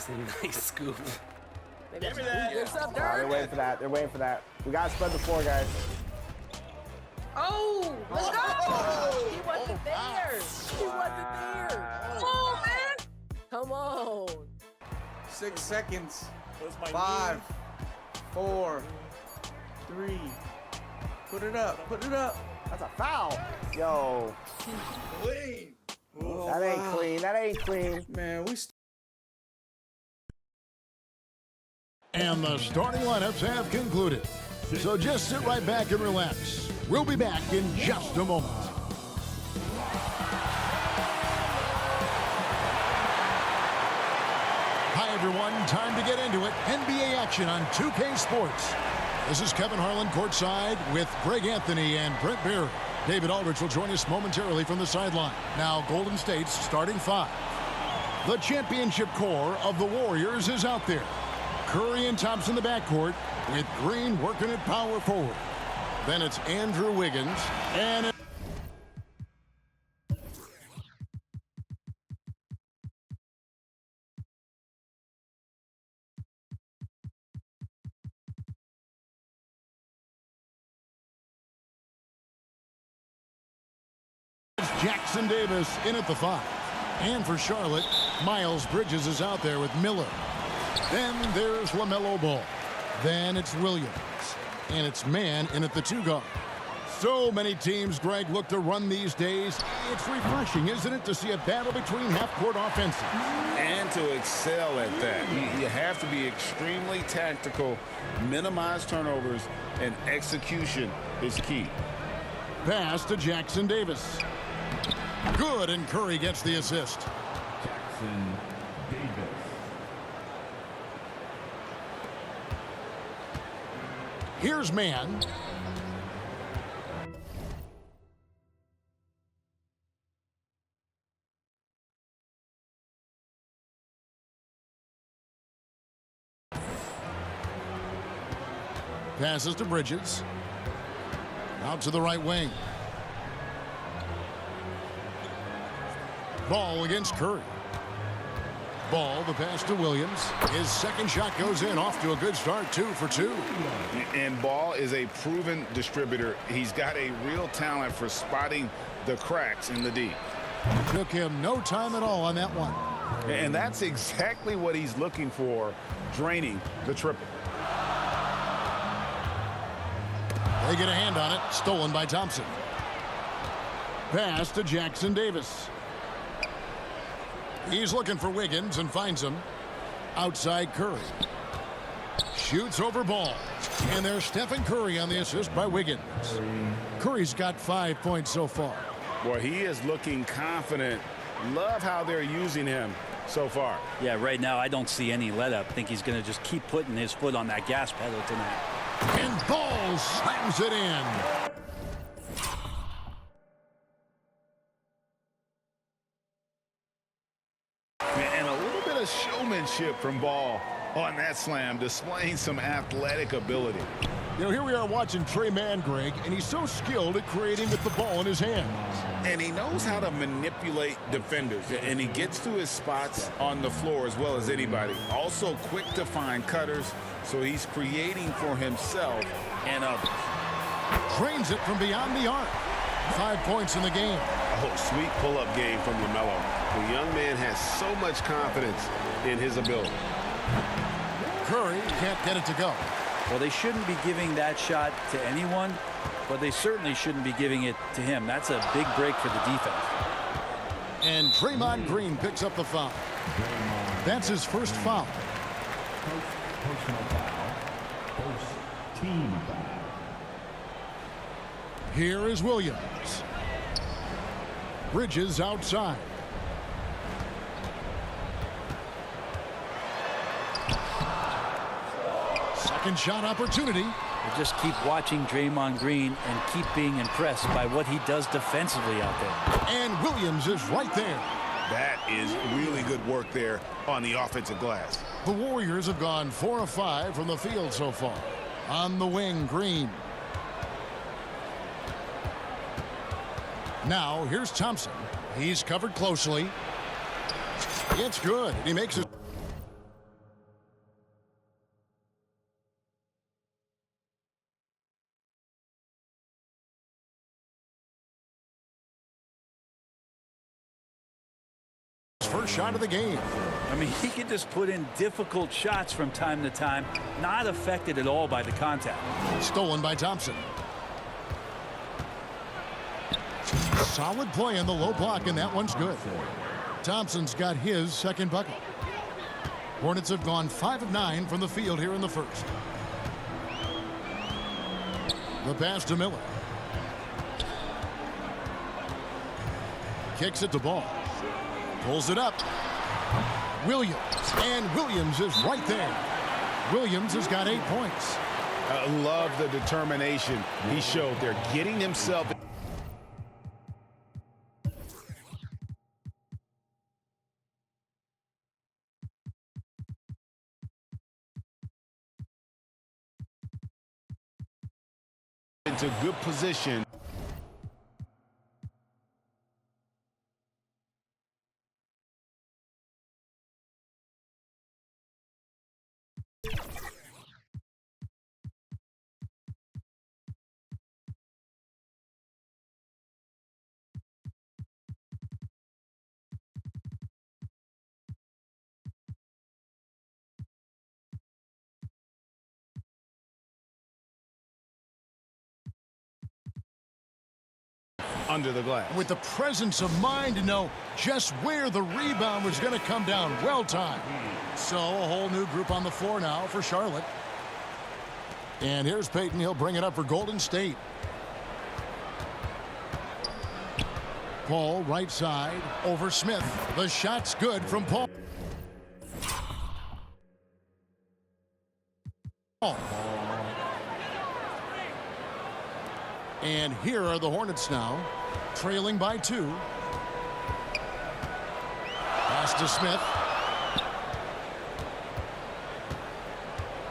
was a nice scoop. Give me that. Good stuff, Oh, they're Dirk. waiting for that. They're waiting for that. We got to spread the floor, guys. Oh, let's go. He wasn't there. He wasn't there. Oh, man. Come on. 6 seconds. Where's my 5, 4, 3. Put it up. Put it up. That's a foul. Yo. Clean. That ain't clean. That ain't clean. Man, we And the starting lineups have concluded. So just sit right back and relax. We'll be back in just a moment. Hi, everyone. Time to get into it. NBA action on 2K Sports. This is Kevin Harlan courtside with Greg Anthony and Brent Beard. David Aldridge will join us momentarily from the sideline. Now, Golden State's starting 5. The championship core of the Warriors is out there. Curry and Thompson in the backcourt, with Green working at power forward. Then it's Andrew Wiggins and Jackson Davis in at the 5. And for Charlotte, Miles Bridges is out there with Miller. Then there's LaMelo Ball. Then it's Williams. And it's Mann in at the 2 guard. So many teams, Greg, look to run these days. It's refreshing, isn't it, to see a battle between half-court offenses? And to excel at that. You have to be extremely tactical, minimize turnovers, and execution is key. Pass to Jackson Davis. Good, and Curry gets the assist. Jackson Davis. Here's Mann. Passes to Bridges. Out to the right wing. Ball against Curry. Ball, the pass to Williams. His second shot goes in, off to a good start, 2 for 2. And Ball is a proven distributor. He's got a real talent for spotting the cracks in the D. Took him no time at all on that one. And that's exactly what he's looking for, draining the triple. They get a hand on it, stolen by Thompson. Pass to Jackson Davis. He's looking for Wiggins and finds him. Outside Curry. Shoots over Ball. And there's Stephen Curry on the assist by Wiggins. Curry's got 5 points so far. Boy, he is looking confident. Love how they're using him so far. Yeah, right now I don't see any let up. I think he's going to just keep putting his foot on that gas pedal tonight. And Ball slams it in. And a little bit of showmanship from Ball on that slam, displaying some athletic ability. You know, here we are watching Trey Mann, Greg, and he's so skilled at creating with the ball in his hands. And he knows how to manipulate defenders, and he gets to his spots on the floor as well as anybody. Also quick to find cutters, so he's creating for himself and others. Trains it from beyond the arc. 5 points in the game. Oh, sweet pull-up game from LaMelo. The young man has so much confidence in his ability. Curry can't get it to go. Well, they shouldn't be giving that shot to anyone, but they certainly shouldn't be giving it to him. That's a big break for the defense. And Draymond Green picks up the foul. That's his first foul. Personal foul. First team foul. Here is Williams. Bridges outside. Second shot opportunity. They just keep watching Draymond Green and keep being impressed by what he does defensively out there. And Williams is right there. That is really good work there on the offensive glass. The Warriors have gone 4 of 5 from the field so far. On the wing, Green. Now, here's Thompson. He's covered closely. It's good. He makes it. first shot of the game. I mean, he can just put in difficult shots from time to time, not affected at all by the contact. Stolen by Thompson. Solid play in the low block, and that one's good. Thompson's got his second bucket. Hornets have gone 5 of 9 from the field here in the first. The pass to Miller. Kicks it to Ball. Pulls it up. Williams. And Williams is right there. Williams has got 8 points. I love the determination he showed there, getting himself into good position. Under the glass. With the presence of mind to know just where the rebound was going to come down. Well timed. So a whole new group on the floor now for Charlotte. And here's Payton. He'll bring it up for Golden State. Paul right side over Smith. The shot's good from Paul. And here are the Hornets now, trailing by 2. Pass to Smith.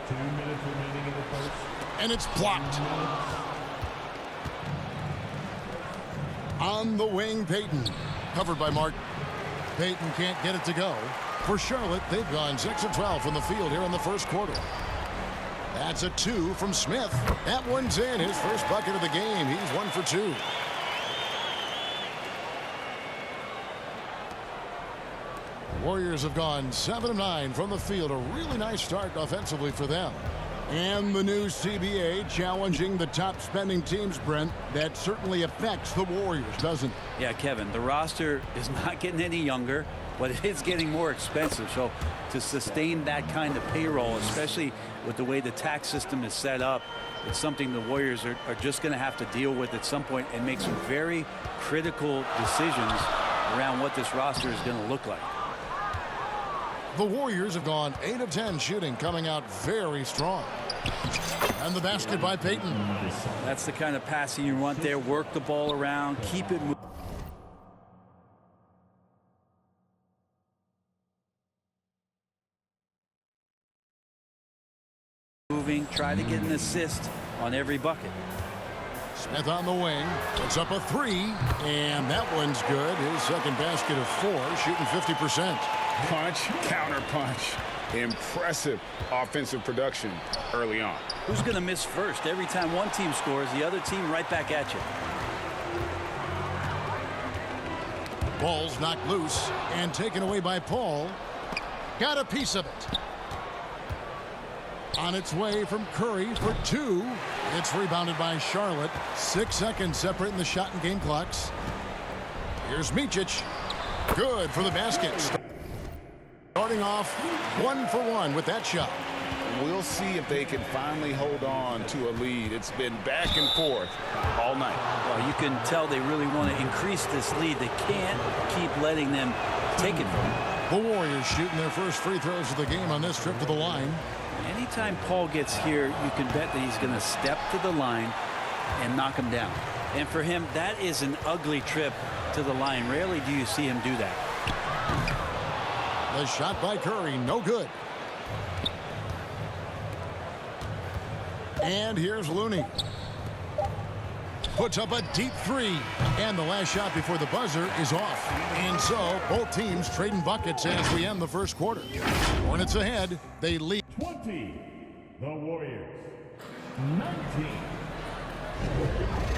2 minutes remaining in the first. And it's blocked. On the wing, Payton. Covered by Martin. Payton can't get it to go. For Charlotte, they've gone 6 of 12 from the field here in the first quarter. That's a 2 from Smith. That one's in. His first bucket of the game. He's 1 for 2. Warriors have gone 7 of 9 from the field. A really nice start offensively for them. And the new CBA challenging the top spending teams, Brent. That certainly affects the Warriors, doesn't it? Yeah, Kevin, the roster is not getting any younger, but it is getting more expensive. So to sustain that kind of payroll, especially with the way the tax system is set up, it's something the Warriors are just going to have to deal with at some point and make some very critical decisions around what this roster is going to look like. The Warriors have gone 8 of 10 shooting, coming out very strong. And the basket by Payton. That's the kind of passing you want there. Work the ball around, keep it moving, try to get an assist on every bucket. Smith on the wing, puts up a 3, and that one's good. His second basket of 4, shooting 50%. Punch, counter punch. Impressive offensive production early on. Who's going to miss first? Every time one team scores, the other team right back at you. Ball's knocked loose and taken away by Paul. Got a piece of it. On its way from Curry for 2. It's rebounded by Charlotte. 6 seconds separating the shot and game clocks. Here's Micic. Good for the basket. Starting off 1 for 1 with that shot. We'll see if they can finally hold on to a lead. It's been back and forth all night. Well, you can tell they really want to increase this lead. They can't keep letting them take it from them. The Warriors shooting their first free throws of the game on this trip to the line. Anytime Paul gets here, you can bet that he's going to step to the line and knock him down. And for him, that is an ugly trip to the line. Rarely do you see him do that. The shot by Curry, no good. And here's Looney. Puts up a deep 3. And the last shot before the buzzer is off. And so both teams trading buckets as we end the first quarter. Hornets ahead. They lead. 20. The Warriors. 19.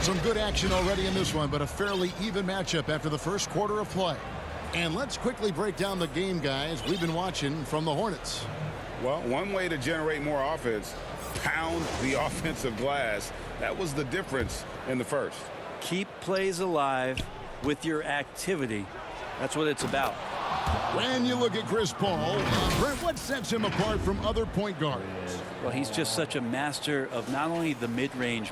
Some good action already in this one, but a fairly even matchup after the first quarter of play. And let's quickly break down the game, guys, we've been watching from the Hornets. Well, one way to generate more offense, pound the offensive glass. That was the difference in the first. Keep plays alive with your activity. That's what it's about. When you look at Chris Paul, Brent, what sets him apart from other point guards? Well, he's just such a master of not only the mid-range,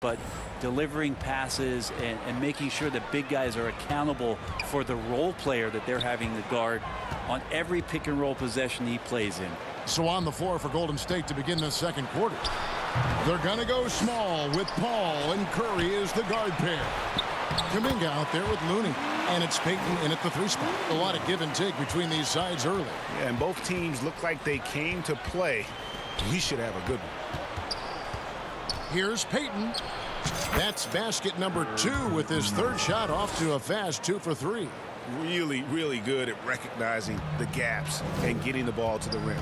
but delivering passes and making sure that big guys are accountable for the role player that they're having to guard on every pick and roll possession he plays in. So on the floor for Golden State to begin the second quarter. They're going to go small with Paul and Curry as the guard pair. Kuminga out there with Looney. And it's Payton in at the 3 spot. A lot of give and take between these sides early. Yeah, and both teams look like they came to play. We should have a good one. Here's Payton. That's basket number 2 with his third shot off to a fast 2 for 3. Really, really good at recognizing the gaps and getting the ball to the rim.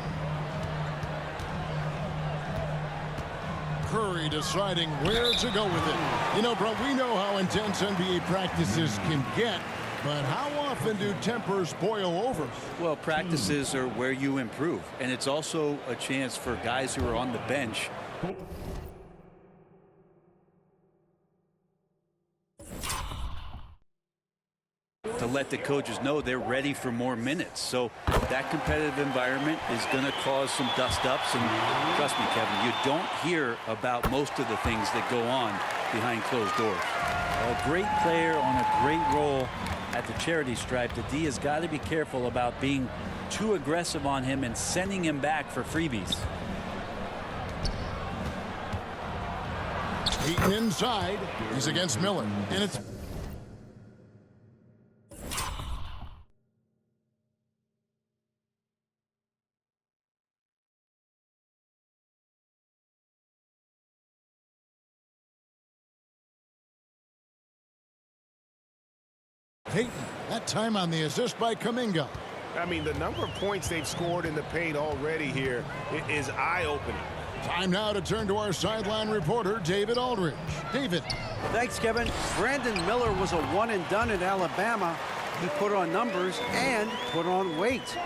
Curry deciding where to go with it. You know, bro, we know how intense NBA practices can get, but how often do tempers boil over? Well, practices are where you improve, and it's also a chance for guys who are on the bench to let the coaches know they're ready for more minutes. So that competitive environment is going to cause some dust-ups. And trust me, Kevin, you don't hear about most of the things that go on behind closed doors. A great player on a great role at the charity stripe. The D has got to be careful about being too aggressive on him and sending him back for freebies. Heaton inside. He's against Miller. And it's Payton, that time on the assist by Kuminga. I mean, the number of points they've scored in the paint already here is eye-opening. Time now to turn to our sideline reporter, David Aldridge. David. Thanks, Kevin. Brandon Miller was a one-and-done at Alabama. He put on numbers and put on weight.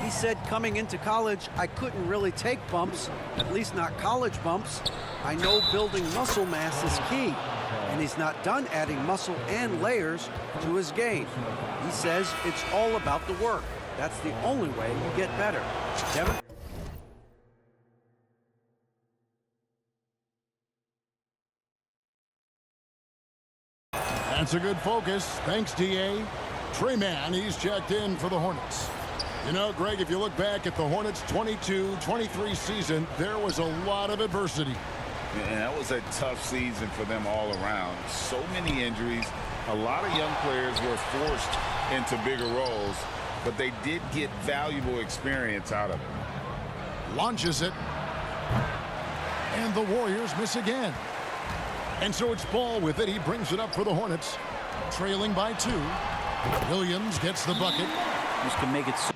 He said coming into college, I couldn't really take bumps, at least not college bumps. I know building muscle mass is key, and he's not done adding muscle and layers to his game. He says it's all about the work. That's the only way you get better. Kevin? That's a good focus. Thanks, D.A. Trey Mann, he's checked in for the Hornets. You know, Greg, if you look back at the Hornets' 22-23 season, there was a lot of adversity. And that was a tough season for them all around. So many injuries. A lot of young players were forced into bigger roles, but they did get valuable experience out of it. Launches it. And the Warriors miss again. And so it's ball with it. He brings it up for the Hornets, trailing by 2. Williams gets the bucket. This can make it so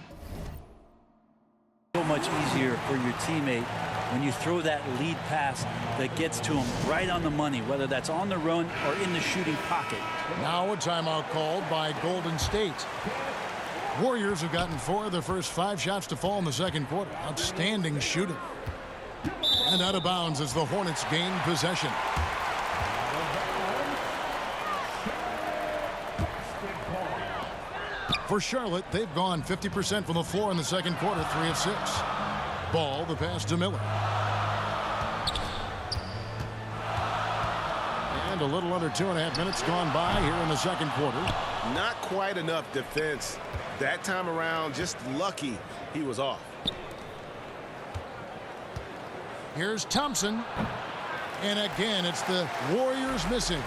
much easier for your teammate when you throw that lead pass that gets to him right on the money, whether that's on the run or in the shooting pocket. Now a timeout called by Golden State. Warriors have gotten 4 of their first 5 shots to fall in the second quarter. Outstanding shooting. And out of bounds as the Hornets gain possession. For Charlotte, they've gone 50% from the floor in the second quarter, 3 of 6. Ball, the pass to Miller. And a little under 2.5 minutes gone by here in the second quarter. Not quite enough defense. That time around, just lucky he was off. Here's Thompson. And again, it's the Warriors missing.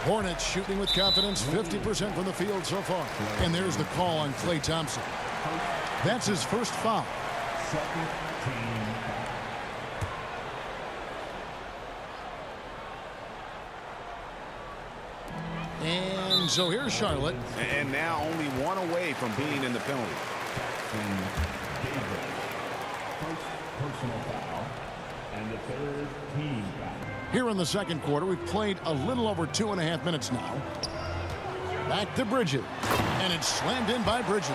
Hornets shooting with confidence, 50% from the field so far. And there's the call on Klay Thompson. That's his first foul. Second team. And so here's Charlotte. And now only 1 away from being in the penalty. First personal foul. And the third team foul. Here in the second quarter, we've played a little over 2.5 minutes now. Back to Bridges. And it's slammed in by Bridges.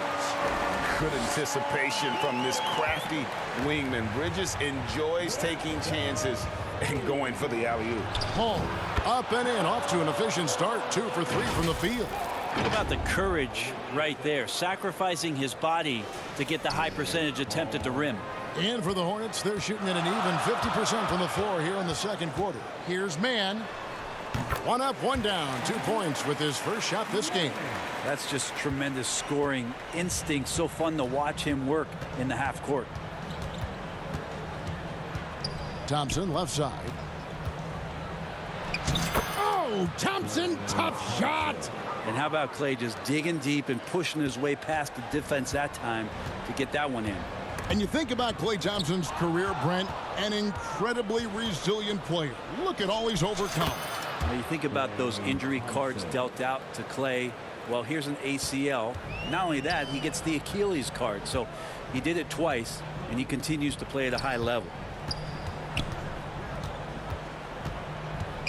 Good anticipation from this crafty wingman. Bridges enjoys taking chances and going for the alley-oop. Paul, up and in, off to an efficient start. 2 for 3 from the field. Think about the courage right there, sacrificing his body to get the high percentage attempt at the rim. And for the Hornets, they're shooting at an even 50% from the floor here in the second quarter. Here's Mann. 1 up, 1 down. 2 points with his first shot this game. That's just tremendous scoring instinct. So fun to watch him work in the half court. Thompson, left side. Oh, Thompson, tough shot. And how about Klay just digging deep and pushing his way past the defense that time to get that one in. And you think about Klay Thompson's career, Brent, an incredibly resilient player. Look at all he's overcome. Now you think about those injury cards dealt out to Klay. Well, here's an ACL. Not only that, he gets the Achilles card. So he did it twice, and he continues to play at a high level.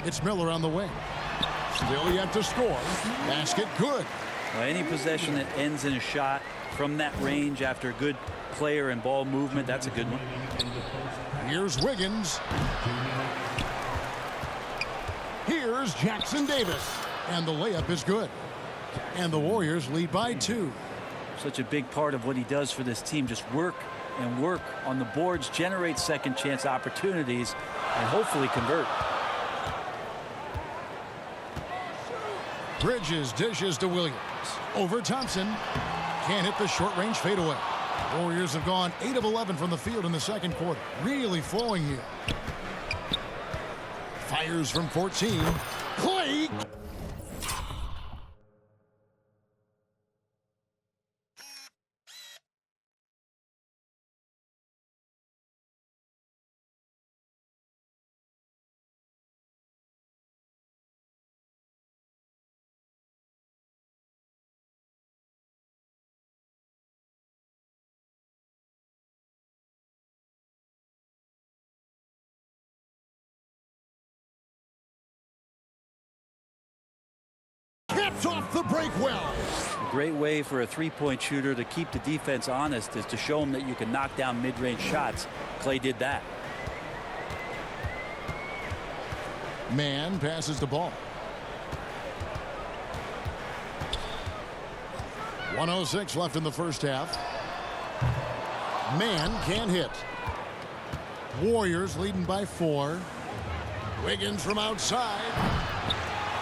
It's Miller on the wing. Still yet to score. Basket good. Well, any possession that ends in a shot from that range after good player and ball movement, that's a good one. Here's Wiggins. Here's Jackson Davis. And the layup is good. And the Warriors lead by 2. Such a big part of what he does for this team. Just work and work on the boards, generate second chance opportunities, and hopefully convert. Bridges dishes to Williams. Over Thompson. Can't hit the short-range fadeaway. Warriors have gone 8 of 11 from the field in the second quarter. Really flowing here. Fires from 14. Klay. Caps off the break well. A great way for a three-point shooter to keep the defense honest is to show them that you can knock down mid-range shots. Klay did that. Mann passes the ball. 1:06 left in the first half. Mann can't hit. Warriors leading by 4. Wiggins from outside.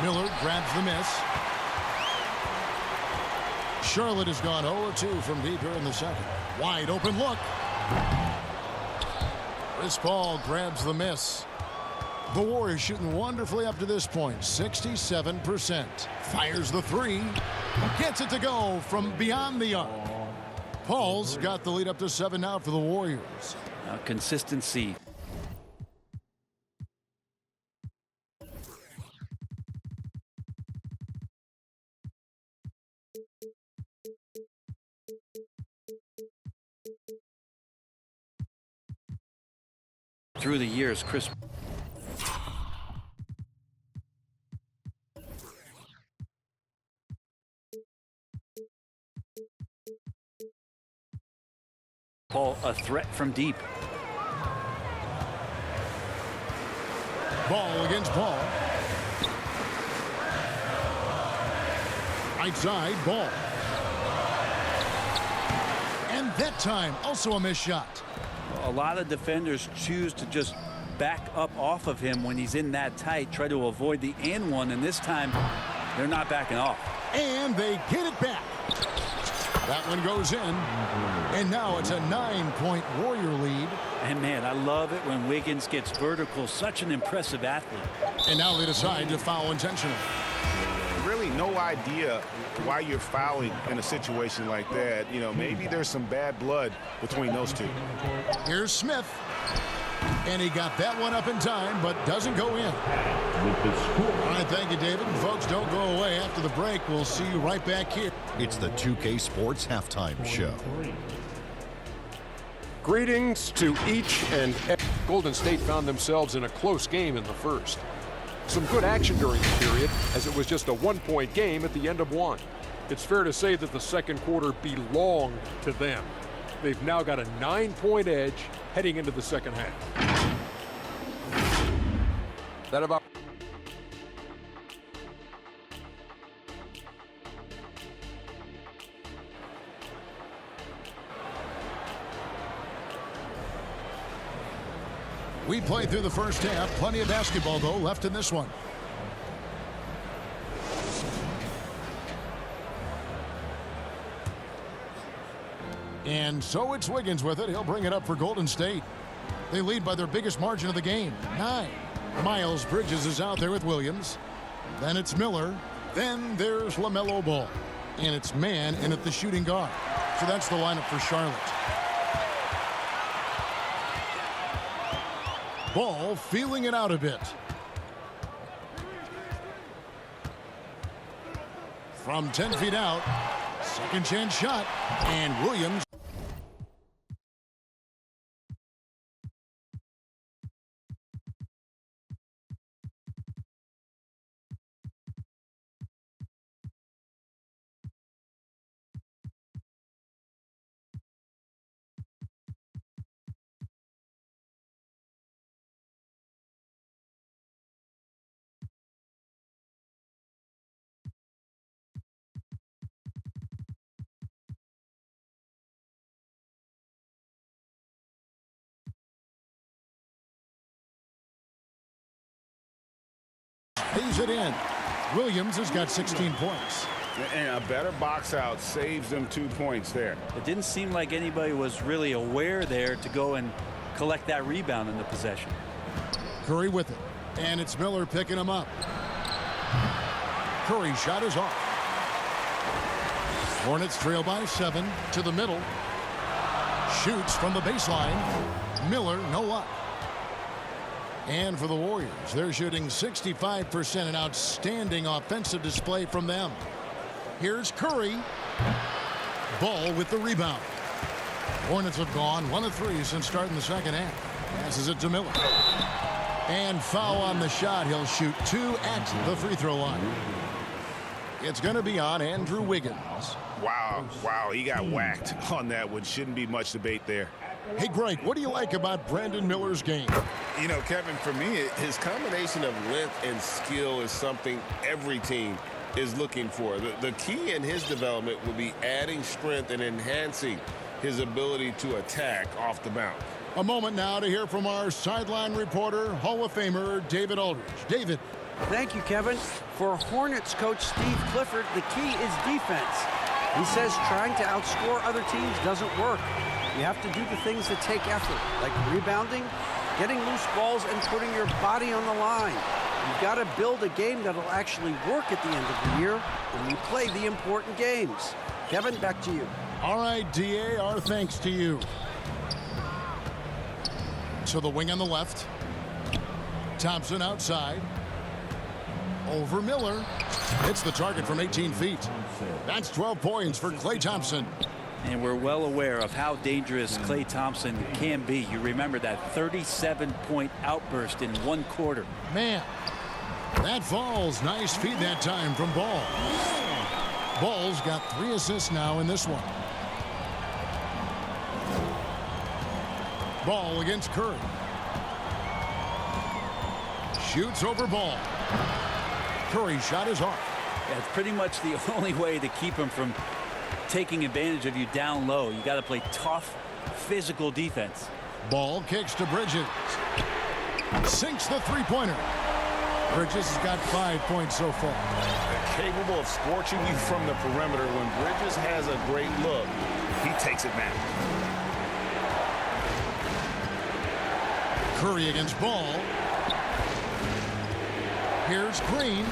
Miller grabs the miss. Charlotte has gone 0-2 from deep here in the second. Wide open look. Chris Paul grabs the miss. The Warriors shooting wonderfully up to this point, 67%. Fires the 3. Gets it to go from beyond the arc. Paul's got the lead up to 7 now for the Warriors. Consistency. Through the years, Chris Paul, a threat from deep. Ball against Ball. Right side, Ball. And that time, also a missed shot. A lot of defenders choose to just back up off of him when he's in that tight, try to avoid the and one, and this time they're not backing off. And they get it back. That one goes in, and now it's a 9-point Warrior lead. And man, I love it when Wiggins gets vertical, such an impressive athlete. And now they decide to foul intentionally. Really no idea why you're fouling in a situation like that. You know, maybe there's some bad blood between those two. Here's Smith. And he got that one up in time, but doesn't go in. All right, thank you, David. And folks, don't go away. After the break, we'll see you right back here. It's the 2K Sports Halftime Show. Greetings to each and every. Golden State found themselves in a close game in the first. Some good action during the period, as it was just a one-point game at the end of one. It's fair to say that the second quarter belonged to them. They've now got a 9-point edge heading into the second half. That about. We played through the first half. Plenty of basketball, though, left in this one. And so it's Wiggins with it. He'll bring it up for Golden State. They lead by their biggest margin of the game, 9. Miles Bridges is out there with Williams. Then it's Miller. Then there's LaMelo Ball. And it's Mann in at the shooting guard. So that's the lineup for Charlotte. Ball feeling it out a bit. From 10 feet out. Second chance shot. And Williams. Pays it in. Williams has got 16 points. And a better box out saves them 2 points there. It didn't seem like anybody was really aware there to go and collect that rebound in the possession. Curry with it. And it's Miller picking him up. Curry's shot is off. Hornets trail by 7 to the middle. Shoots from the baseline. Miller, no luck. And for the Warriors, they're shooting 65%, an outstanding offensive display from them. Here's Curry. Ball with the rebound. Hornets have gone 1 of 3 since starting the second half. Passes it to Miller. And foul on the shot. He'll shoot 2 at the free throw line. It's going to be on Andrew Wiggins. Wow, he got whacked on that one. Shouldn't be much debate there. Hey, Greg, what do you like about Brandon Miller's game? You know, Kevin, for me, his combination of length and skill is something every team is looking for. The key in his development will be adding strength and enhancing his ability to attack off the bounce. A moment now to hear from our sideline reporter, Hall of Famer David Aldridge. David. Thank you, Kevin. For Hornets coach Steve Clifford, the key is defense. He says trying to outscore other teams doesn't work. You have to do the things that take effort, like rebounding, getting loose balls, and putting your body on the line. You've got to build a game that'll actually work at the end of the year when you play the important games. Kevin, back to you. All right, DA, our thanks to you. To the wing on the left. Thompson outside. over Miller. Hits the target from 18 feet. That's 12 points for Klay Thompson. And we're well aware of how dangerous Klay Thompson can be. You remember that 37-point outburst in one quarter. Man, that falls. Nice feed that time from Ball. Ball's got 3 assists now in this one. Ball against Curry. Shoots over Ball. Curry's shot is off. That's pretty much the only way to keep him from taking advantage of you down low. You got to play tough, physical defense. Ball kicks to Bridges. Sinks the three-pointer. Bridges has got 5 points so far. Capable of scorching you from the perimeter. When Bridges has a great look, he takes advantage. Curry against Ball. Here's Green.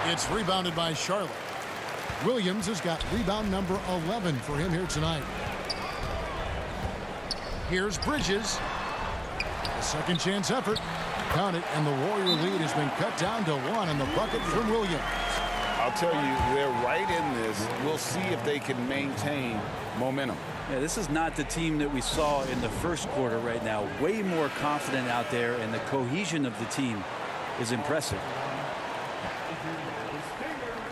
It's rebounded by Charlotte. Williams has got rebound number 11 for him here tonight. Here's Bridges. A second chance effort. Count it, and the Warrior lead has been cut down to 1 on the bucket from Williams. I'll tell you, they're right in this. We'll see if they can maintain momentum. Yeah, this is not the team that we saw in the first quarter right now. Way more confident out there, and the cohesion of the team is impressive.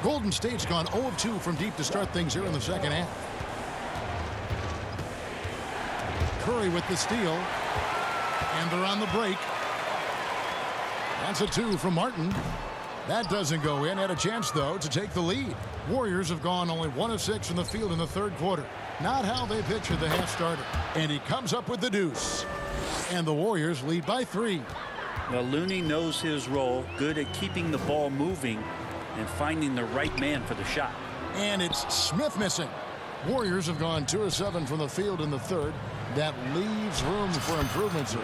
Golden State's gone 0 of 2 from deep to start things here in the second half. Curry with the steal. And they're on the break. That's a 2 from Martin. That doesn't go in. Had a chance, though, to take the lead. Warriors have gone only 1 of 6 from the field in the third quarter. Not how they pictured the half started. And he comes up with the deuce. And the Warriors lead by 3. Well, Looney knows his role. Good at keeping the ball moving and finding the right man for the shot. And it's Smith missing. Warriors have gone 2 of 7 from the field in the third. That leaves room for improvements.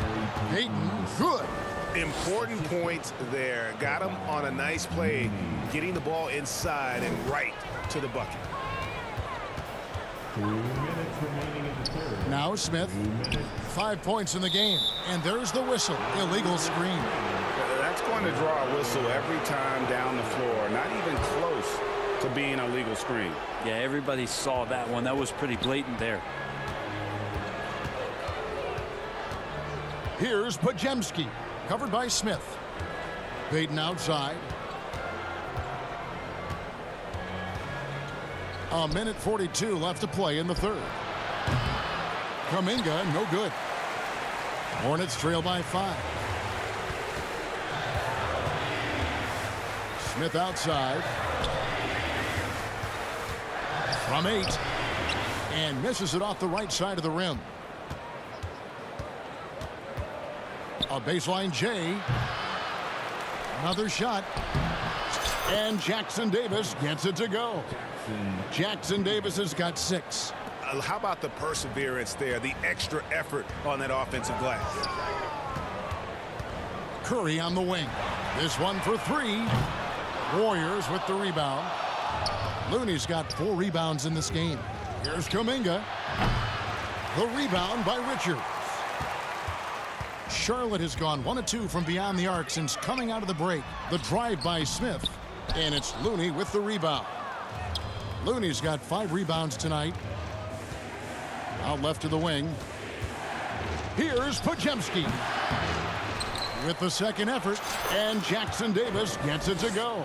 Payton, good. Important points there. Got him on a nice play, getting the ball inside and right to the bucket. 2 minutes remaining in the third. Now Smith, 5 points in the game. And there's the whistle. Illegal screen. That's going to draw a whistle every time down the floor. Not even close to being a legal screen. Yeah, everybody saw that one. That was pretty blatant there. Here's Podziemski, covered by Smith. Payton outside. A minute 42 left to play in the third. Kuminga, no good. Hornets trail by 5. Smith outside. From 8. And misses it off the right side of the rim. A baseline J. Another shot. And Jackson Davis gets it to go. Jackson Davis has got 6. How about the perseverance there, the extra effort on that offensive glass? Curry on the wing. This one for 3. Warriors with the rebound. Looney's got 4 rebounds in this game. Here's Kuminga. The rebound by Richards. Charlotte has gone 1 of 2 from beyond the arc since coming out of the break. The drive by Smith. And it's Looney with the rebound. Looney's got 5 rebounds tonight. Out left to the wing. Here's Podziemski with the second effort, and Jackson Davis gets it to go.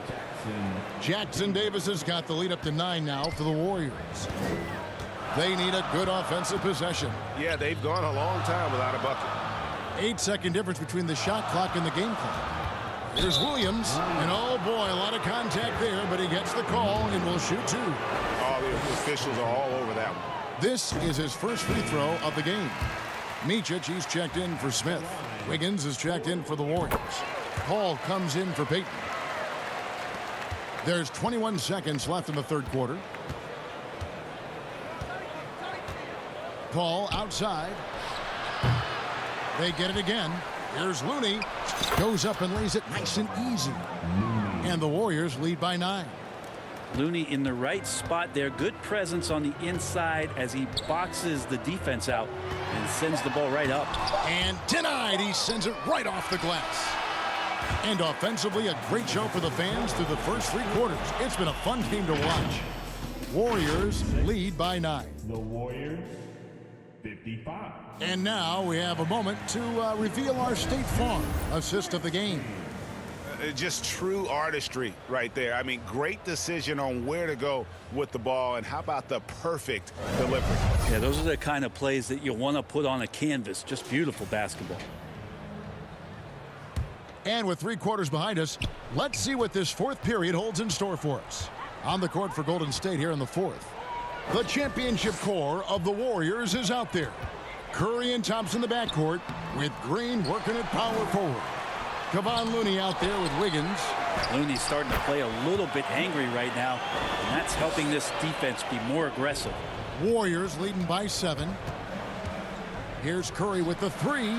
Jackson Davis has got the lead up to 9 now for the Warriors. They need a good offensive possession. Yeah, they've gone a long time without a bucket. 8-second difference between the shot clock and the game clock. Here's Williams, and oh boy, a lot of contact there, but he gets the call and will shoot 2. All the officials are all over that one. This is his first free throw of the game. Micic, he's checked in for Smith. Wiggins is checked in for the Warriors. Paul comes in for Payton. There's 21 seconds left in the third quarter. Paul outside. They get it again. Here's Looney. Goes up and lays it nice and easy. And the Warriors lead by 9. Looney in the right spot there. Good presence on the inside as he boxes the defense out and sends the ball right up. And denied. He sends it right off the glass. And offensively, a great show for the fans through the first 3 quarters. It's been a fun game to watch. Warriors lead by 9. The Warriors, 55. And now we have a moment to reveal our State Farm assist of the game. Just true artistry right there. I mean, great decision on where to go with the ball, and how about the perfect delivery? Yeah, those are the kind of plays that you want to put on a canvas. Just beautiful basketball. And with 3 quarters behind us, let's see what this 4th period holds in store for us. On the court for Golden State here in the 4th. The championship core of the Warriors is out there. Curry and Thompson the backcourt, with Green working at power forward. Kevon Looney out there with Wiggins. Looney's starting to play a little bit angry right now, and that's helping this defense be more aggressive. Warriors leading by 7. Here's Curry with the 3.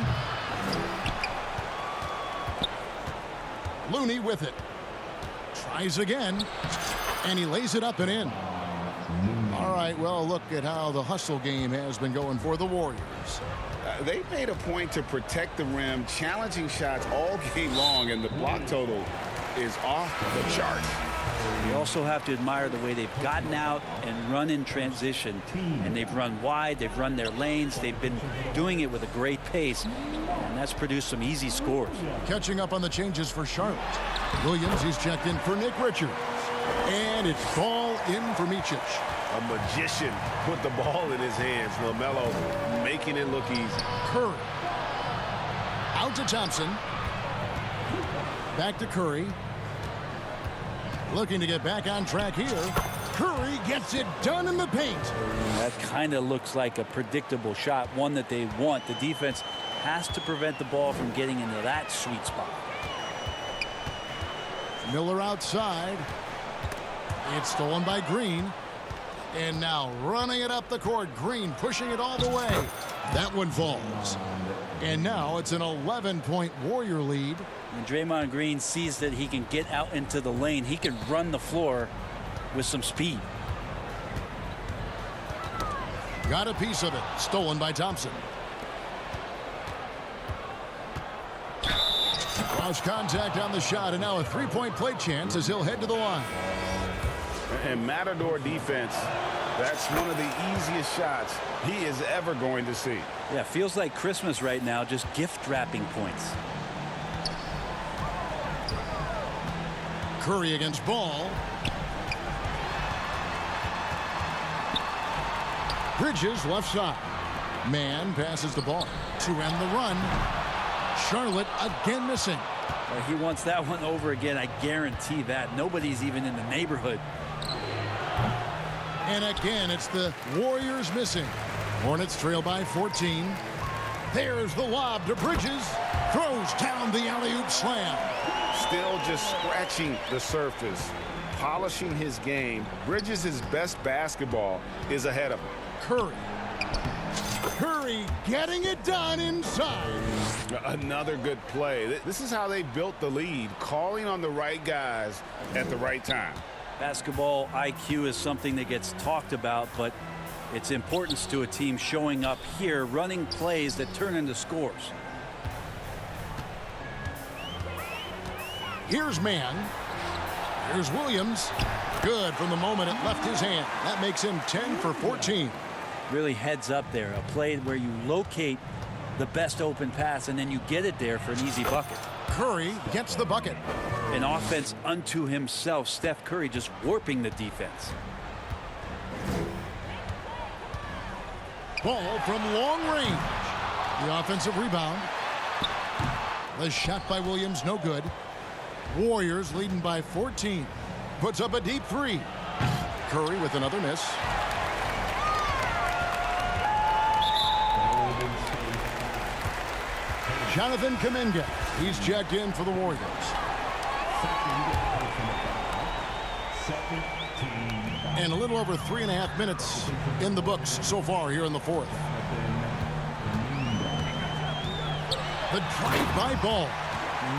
Looney with it. Tries again, and he lays it up and in. All right, well, look at how the hustle game has been going for the Warriors. They made a point to protect the rim, challenging shots all game long, and the block total is off the chart. You also have to admire the way they've gotten out and run in transition. And they've run wide, they've run their lanes, they've been doing it with a great pace, and that's produced some easy scores. Catching up on the changes for Charlotte. Williams, he's checked in for Nick Richards. And it's ball in for Micic. A magician put the ball in his hands. LaMelo making it look easy. Curry. Out to Thompson. Back to Curry. Looking to get back on track here. Curry gets it done in the paint. That kind of looks like a predictable shot, one that they want. The defense has to prevent the ball from getting into that sweet spot. Miller outside. It's stolen by Green. And now running it up the court. Green pushing it all the way. That one falls. And now it's an 11-point Warrior lead. When Draymond Green sees that he can get out into the lane, he can run the floor with some speed. Got a piece of it. Stolen by Thompson. Cross contact on the shot, and now a 3-point play chance as he'll head to the line. And Matador defense, that's one of the easiest shots he is ever going to see. Yeah, feels like Christmas right now, just gift wrapping points. Curry against Ball. Bridges left side. Man passes the ball to end the run. Charlotte again missing. Well, he wants that one over again. I guarantee that. Nobody's even in the neighborhood. And again, it's the Warriors missing. Hornets trail by 14. There's the lob to Bridges. Throws down the alley-oop slam. Still just scratching the surface, polishing his game. Bridges' best basketball is ahead of him. Curry. Curry getting it done inside. Another good play. This is how they built the lead, calling on the right guys at the right time. Basketball IQ is something that gets talked about, but its importance to a team showing up here, running plays that turn into scores. Here's Man. Here's Williams. Good from the moment it left his hand. That makes him 10 for 14. Really heads up there. A play where you locate the best open pass and then you get it there for an easy bucket. Curry gets the bucket. An offense unto himself. Steph Curry just warping the defense. Ball from long range. The offensive rebound. The shot by Williams, no good. Warriors leading by 14. Puts up a deep 3. Curry with another miss. Jonathan Kuminga. He's checked in for the Warriors. And a little over 3.5 minutes in the books so far here in the 4th. The drive-by Ball.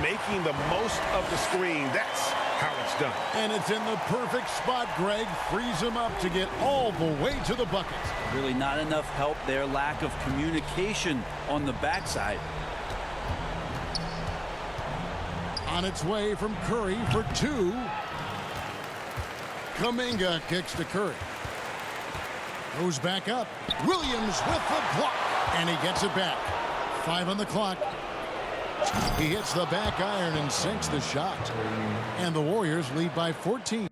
Making the most of the screen. That's how it's done. And it's in the perfect spot. Greg frees him up to get all the way to the bucket. Really not enough help there. Lack of communication on the backside. On its way from Curry for 2. Kuminga kicks to Curry. Goes back up. Williams with the block. And he gets it back. 5 on the clock. He hits the back iron and sinks the shot. And the Warriors lead by 14.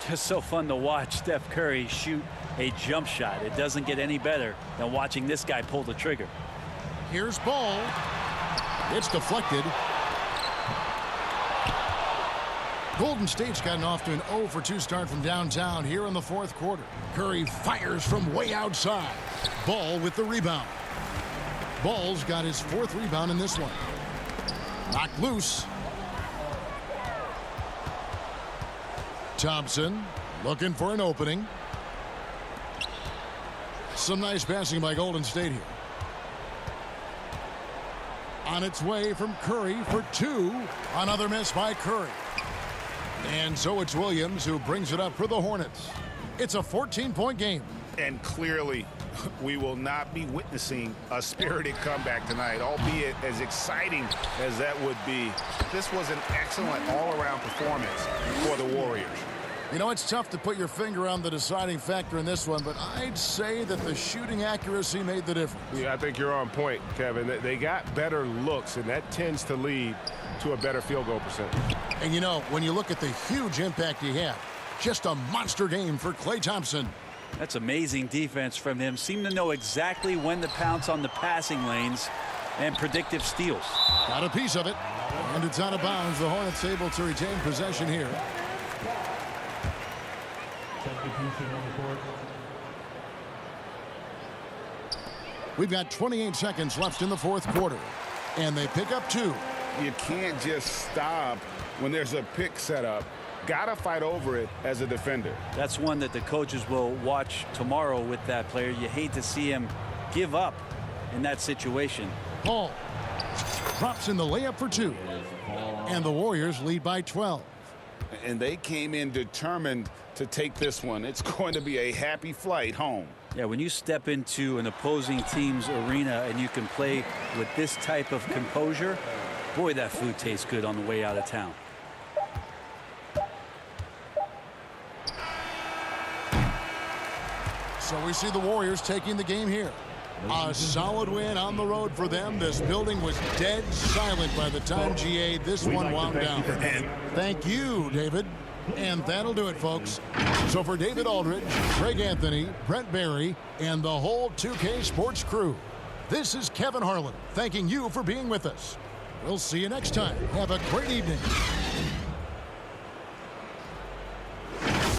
Just so fun to watch Steph Curry shoot a jump shot. It doesn't get any better than watching this guy pull the trigger. Here's Ball. It's deflected. Golden State's gotten off to an 0 for 2 start from downtown here in the 4th quarter. Curry fires from way outside. Ball with the rebound. Ball's got his 4th rebound in this one. Knocked loose. Thompson looking for an opening. Some nice passing by Golden State here. On its way from Curry for 2. Another miss by Curry. And so it's Williams who brings it up for the Hornets. It's a 14-point game. And clearly, we will not be witnessing a spirited comeback tonight, albeit as exciting as that would be. This was an excellent all-around performance for the Warriors. You know, it's tough to put your finger on the deciding factor in this one, but I'd say that the shooting accuracy made the difference. Yeah, I think you're on point, Kevin. They got better looks, and that tends to lead to a better field goal percentage. And you know, when you look at the huge impact he had, just a monster game for Klay Thompson. That's amazing defense from him. Seemed to know exactly when to pounce on the passing lanes and predictive steals. Got a piece of it, and it's out of bounds. The Hornets able to retain possession here. We've got 28 seconds left in the 4th quarter, and they pick up 2. You can't just stop when there's a pick set up. Gotta fight over it as a defender. That's one that the coaches will watch tomorrow with that player. You hate to see him give up in that situation. Paul drops in the layup for 2, and the Warriors lead by 12. And they came in determined to take this one. It's going to be a happy flight home. Yeah, when you step into an opposing team's arena and you can play with this type of composure, boy, that food tastes good on the way out of town. So we see the Warriors taking the game here. A solid win on the road for them. This building was dead silent by the time GA this one wound down. Thank you, David. And that'll do it, folks. So for David Aldridge, Greg Anthony, Brent Barry, and the whole 2K Sports crew, this is Kevin Harlan thanking you for being with us. We'll see you next time. Have a great evening.